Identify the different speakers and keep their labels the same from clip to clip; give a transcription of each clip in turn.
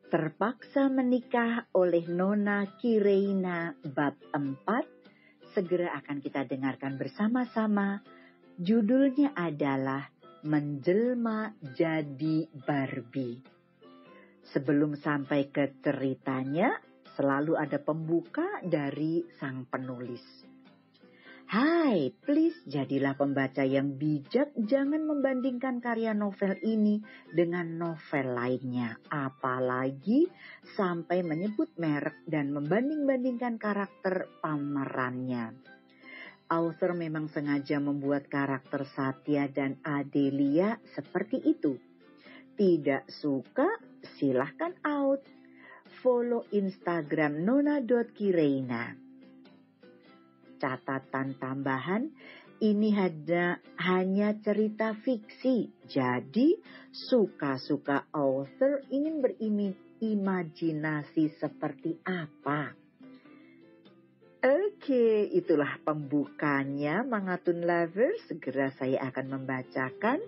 Speaker 1: Terpaksa menikah oleh Nona Kireina bab 4 segera akan kita dengarkan bersama-sama. Judulnya adalah Menjelma Jadi Barbie. Sebelum sampai ke ceritanya, selalu ada pembuka dari sang penulis. Hai, please jadilah pembaca yang bijak, jangan membandingkan karya novel ini dengan novel lainnya. Apalagi sampai menyebut merek dan membanding-bandingkan karakter pemerannya. Author memang sengaja membuat karakter Satya dan Adelia seperti itu. Tidak suka, silahkan out. Follow Instagram nona.kireina. Catatan tambahan, ini hanya cerita fiksi, jadi suka-suka author ingin berimajinasi seperti apa. Oke, itulah pembukanya Mangatun Lovers. Segera saya akan membacakan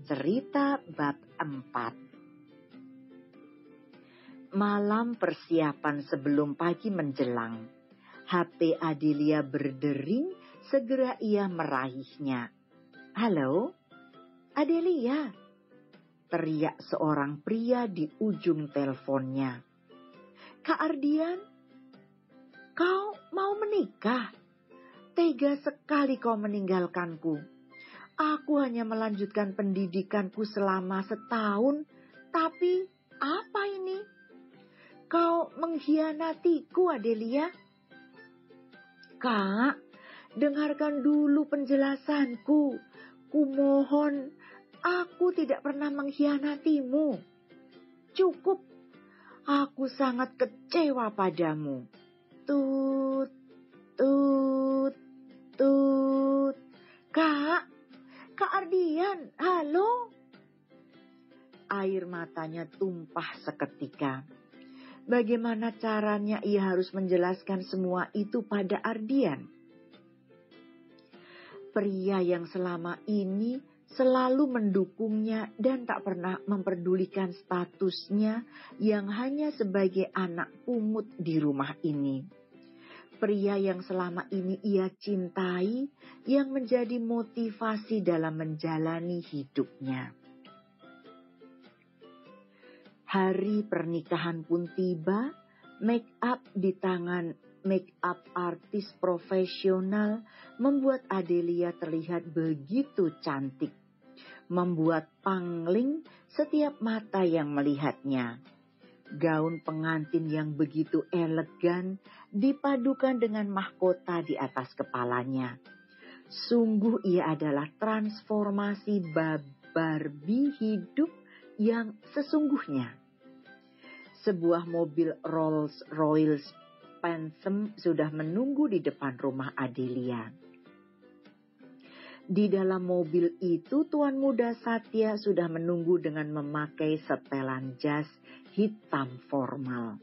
Speaker 1: cerita bab 4. Malam persiapan sebelum pagi menjelang. HP Adelia berdering, segera ia meraihnya. Halo, Adelia, teriak seorang pria di ujung teleponnya. Kak Ardian, kau mau menikah? Tega sekali kau meninggalkanku. Aku hanya melanjutkan pendidikanku selama setahun, tapi apa ini? Kau mengkhianatiku, Adelia. Kak, dengarkan dulu penjelasanku. Kumohon, aku tidak pernah mengkhianatimu. Cukup, aku sangat kecewa padamu. Tut, tut, tut. Kak Ardian, halo? Air matanya tumpah seketika. Bagaimana caranya ia harus menjelaskan semua itu pada Ardian? Pria yang selama ini selalu mendukungnya dan tak pernah memperdulikan statusnya yang hanya sebagai anak pungut di rumah ini. Pria yang selama ini ia cintai, yang menjadi motivasi dalam menjalani hidupnya. Hari pernikahan pun tiba, make up di tangan make up artis profesional membuat Adelia terlihat begitu cantik. Membuat pangling setiap mata yang melihatnya. Gaun pengantin yang begitu elegan dipadukan dengan mahkota di atas kepalanya. Sungguh ia adalah transformasi Barbie hidup yang sesungguhnya. Sebuah mobil Rolls-Royce Phantom sudah menunggu di depan rumah Adelia. Di dalam mobil itu tuan muda Satya sudah menunggu dengan memakai setelan jas hitam formal.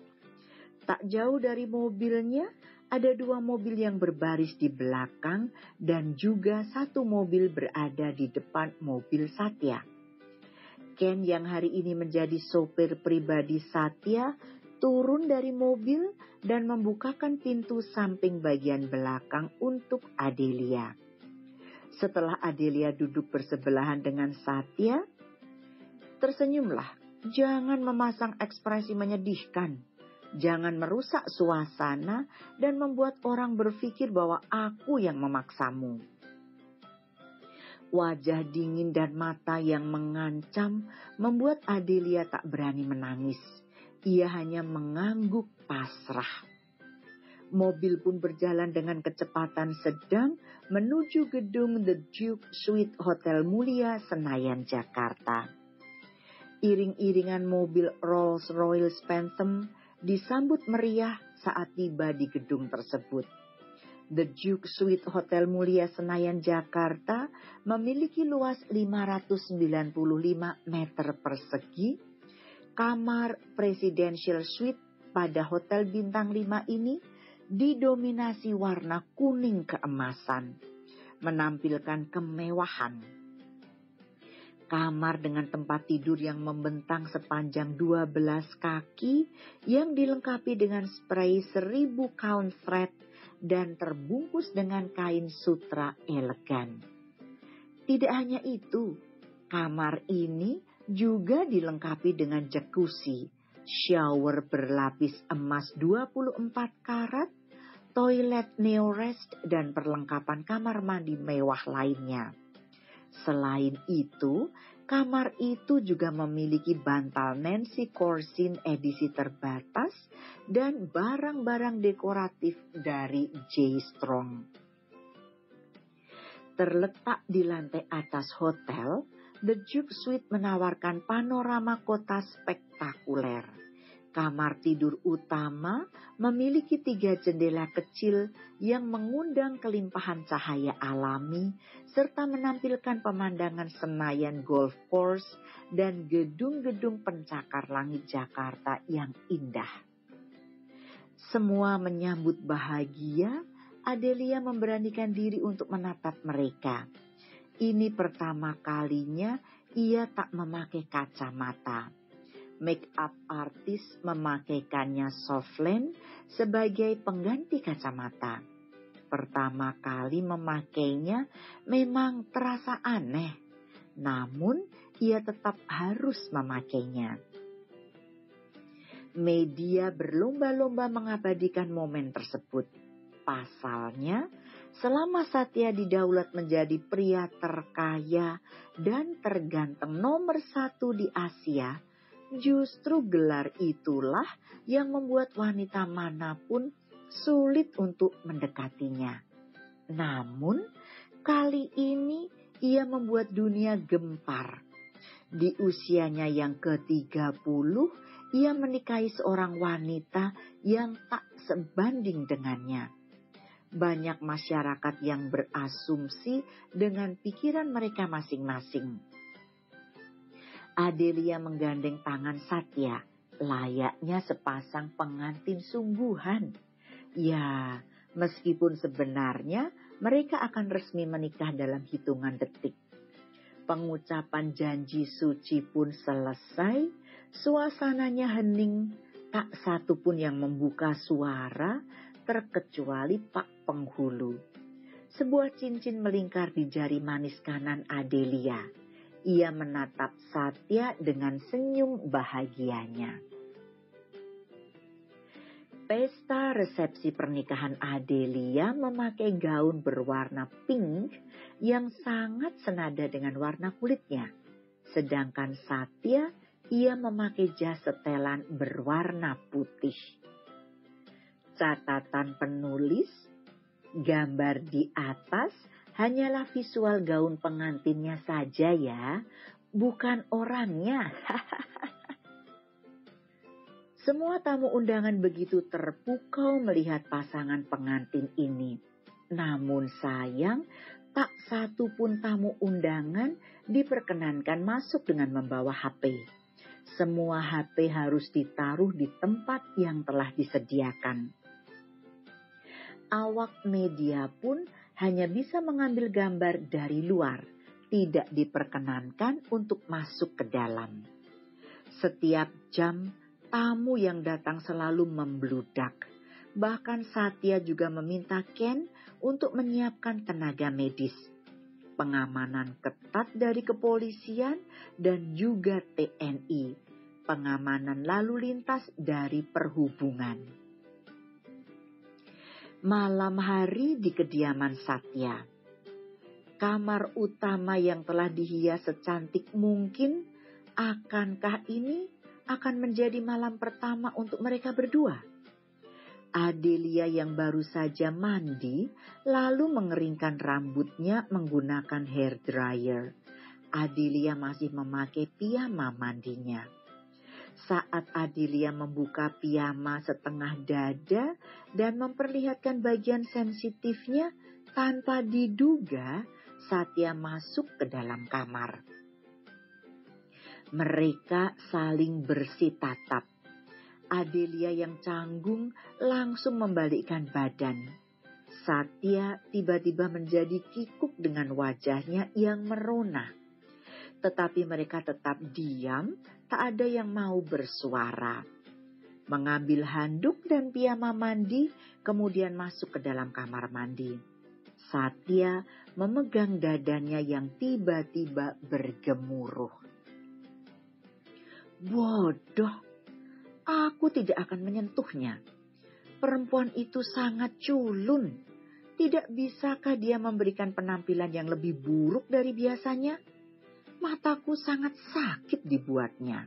Speaker 1: Tak jauh dari mobilnya ada 2 mobil yang berbaris di belakang dan juga 1 mobil berada di depan mobil Satya. Ken yang hari ini menjadi sopir pribadi Satya turun dari mobil dan membukakan pintu samping bagian belakang untuk Adelia. Setelah Adelia duduk bersebelahan dengan Satya, tersenyumlah. Jangan memasang ekspresi menyedihkan. Jangan merusak suasana dan membuat orang berpikir bahwa aku yang memaksamu. Wajah dingin dan mata yang mengancam membuat Adelia tak berani menangis. Ia hanya mengangguk pasrah. Mobil pun berjalan dengan kecepatan sedang menuju gedung The Duke Suite Hotel Mulia Senayan, Jakarta. Iring-iringan mobil Rolls-Royce Phantom disambut meriah saat tiba di gedung tersebut. The Duke Suite Hotel Mulia Senayan, Jakarta memiliki luas 595 meter persegi. Kamar Presidential Suite pada Hotel Bintang 5 ini didominasi warna kuning keemasan, menampilkan kemewahan. Kamar dengan tempat tidur yang membentang sepanjang 12 kaki yang dilengkapi dengan spray 1000 count thread dan terbungkus dengan kain sutra elegan. Tidak hanya itu, kamar ini juga dilengkapi dengan jacuzzi, shower berlapis emas 24 karat, toilet Neorest, dan perlengkapan kamar mandi mewah lainnya. Selain itu, kamar itu juga memiliki bantal Nancy Corsin edisi terbatas dan barang-barang dekoratif dari J. Strong. Terletak di lantai atas hotel, The Duke Suite menawarkan panorama kota spektakuler. Kamar tidur utama memiliki 3 jendela kecil yang mengundang kelimpahan cahaya alami serta menampilkan pemandangan Senayan Golf Course dan gedung-gedung pencakar langit Jakarta yang indah. Semua menyambut bahagia. Adelia memberanikan diri untuk menatap mereka. Ini pertama kalinya ia tak memakai kacamata. Make up artist memakaikannya soft lens sebagai pengganti kacamata. Pertama kali memakainya memang terasa aneh, namun ia tetap harus memakainya. Media berlomba-lomba mengabadikan momen tersebut. Pasalnya, selama Satya didaulat menjadi pria terkaya dan terganteng nomor 1 di Asia, justru gelar itulah yang membuat wanita manapun sulit untuk mendekatinya. Namun, kali ini ia membuat dunia gempar. Di usianya yang ke-30, ia menikahi seorang wanita yang tak sebanding dengannya. Banyak masyarakat yang berasumsi dengan pikiran mereka masing-masing. Adelia menggandeng tangan Satya, layaknya sepasang pengantin sungguhan. Ya, meskipun sebenarnya mereka akan resmi menikah dalam hitungan detik. Pengucapan janji suci pun selesai, suasananya hening, tak satu pun yang membuka suara, terkecuali Pak Penghulu. Sebuah cincin melingkar di jari manis kanan Adelia. Ia menatap Satya dengan senyum bahagianya. Pesta resepsi pernikahan Adelia memakai gaun berwarna pink yang sangat senada dengan warna kulitnya. Sedangkan Satya, ia memakai jas setelan berwarna putih. Catatan penulis, gambar di atas hanyalah visual gaun pengantinnya saja ya, bukan orangnya. Semua tamu undangan begitu terpukau melihat pasangan pengantin ini. Namun sayang, tak satu pun tamu undangan diperkenankan masuk dengan membawa HP. Semua HP harus ditaruh di tempat yang telah disediakan. Awak media pun hanya bisa mengambil gambar dari luar, tidak diperkenankan untuk masuk ke dalam. Setiap jam, tamu yang datang selalu membludak. Bahkan Satya juga meminta Ken untuk menyiapkan tenaga medis. Pengamanan ketat dari kepolisian dan juga TNI. Pengamanan lalu lintas dari perhubungan. Malam hari di kediaman Satya. Kamar utama yang telah dihias secantik mungkin, akankah ini akan menjadi malam pertama untuk mereka berdua? Adelia yang baru saja mandi, lalu mengeringkan rambutnya menggunakan hair dryer. Adelia masih memakai piyama mandinya. Saat Adelia membuka piyama setengah dada dan memperlihatkan bagian sensitifnya, tanpa diduga Satya masuk ke dalam kamar. Mereka saling bersitatap. Adelia yang canggung langsung membalikkan badan. Satya tiba-tiba menjadi kikuk dengan wajahnya yang merona. tetapi mereka tetap diam, tak ada yang mau bersuara. Mengambil handuk dan piyama mandi, kemudian masuk ke dalam kamar mandi. Satya memegang dadanya yang tiba-tiba bergemuruh. Bodoh, aku tidak akan menyentuhnya. Perempuan itu sangat culun. Tidak bisakah dia memberikan penampilan yang lebih buruk dari biasanya? Mataku sangat sakit dibuatnya.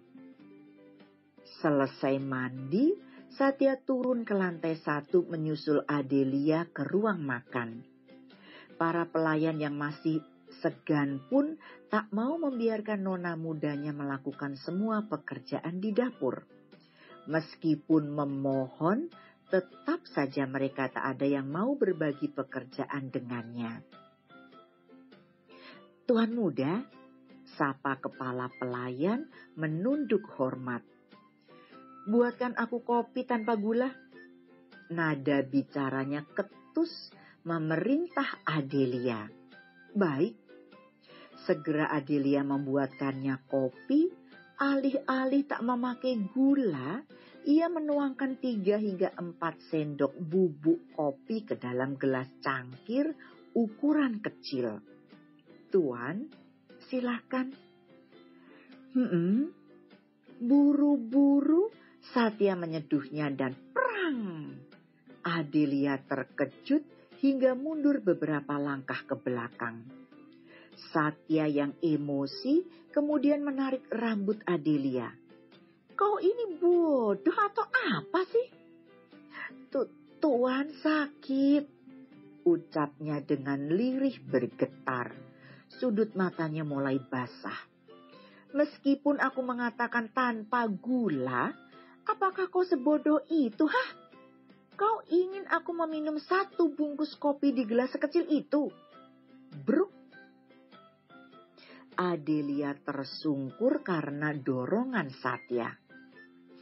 Speaker 1: Selesai mandi, Satya turun ke lantai 1 menyusul Adelia ke ruang makan. Para pelayan yang masih segan pun tak mau membiarkan nona mudanya melakukan semua pekerjaan di dapur. Meskipun memohon, tetap saja mereka tak ada yang mau berbagi pekerjaan dengannya. Tuan muda, sapa kepala pelayan menunduk hormat. Buatkan aku kopi tanpa gula. Nada bicaranya ketus memerintah Adelia. Baik. Segera Adelia membuatkannya kopi. Alih-alih tak memakai gula, ia menuangkan 3 hingga 4 sendok bubuk kopi ke dalam gelas cangkir ukuran kecil. Tuan, silakan. Buru-buru Satya menyeduhnya dan perang. Adelia terkejut hingga mundur beberapa langkah ke belakang. Satya yang emosi kemudian menarik rambut Adelia. Kau ini bodoh atau apa sih? Tuan sakit, ucapnya dengan lirih bergetar. Sudut matanya mulai basah. Meskipun aku mengatakan tanpa gula, apakah kau sebodoh itu, Kau ingin aku meminum 1 bungkus kopi di gelas sekecil itu? Bruk. Adelia tersungkur karena dorongan Satya.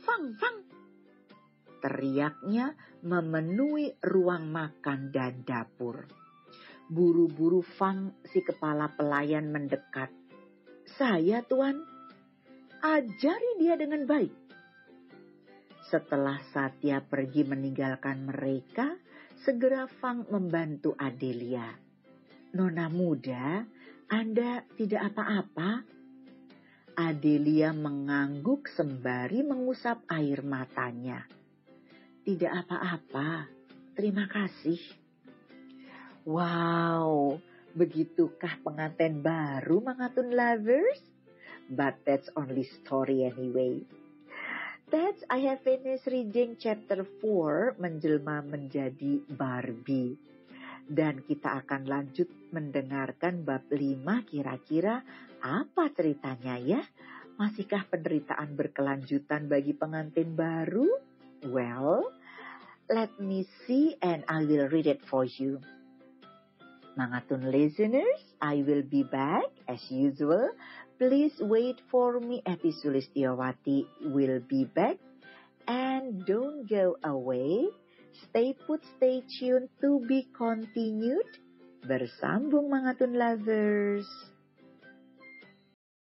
Speaker 1: Fang, fang. Teriaknya memenuhi ruang makan dan dapur. Buru-buru Fang, si kepala pelayan, mendekat. Saya, Tuan. Ajari dia dengan baik. Setelah Satya pergi meninggalkan mereka, segera Fang membantu Adelia. Nona muda, Anda tidak apa-apa? Adelia mengangguk sembari mengusap air matanya. Tidak apa-apa, terima kasih. Wow, begitukah pengantin baru, Mangatun lovers? But that's only story anyway. That's I have finished reading chapter 4, menjelma menjadi Barbie. Dan kita akan lanjut mendengarkan bab 5, kira-kira apa ceritanya ya? Masihkah penderitaan berkelanjutan bagi pengantin baru? Well, let me see and I will read it for you. Mangatun listeners, I will be back as usual. Please wait for me. Epi Sulistyawati will be back. And don't go away. Stay put, stay tuned, to be continued. Bersambung Mangatun lovers.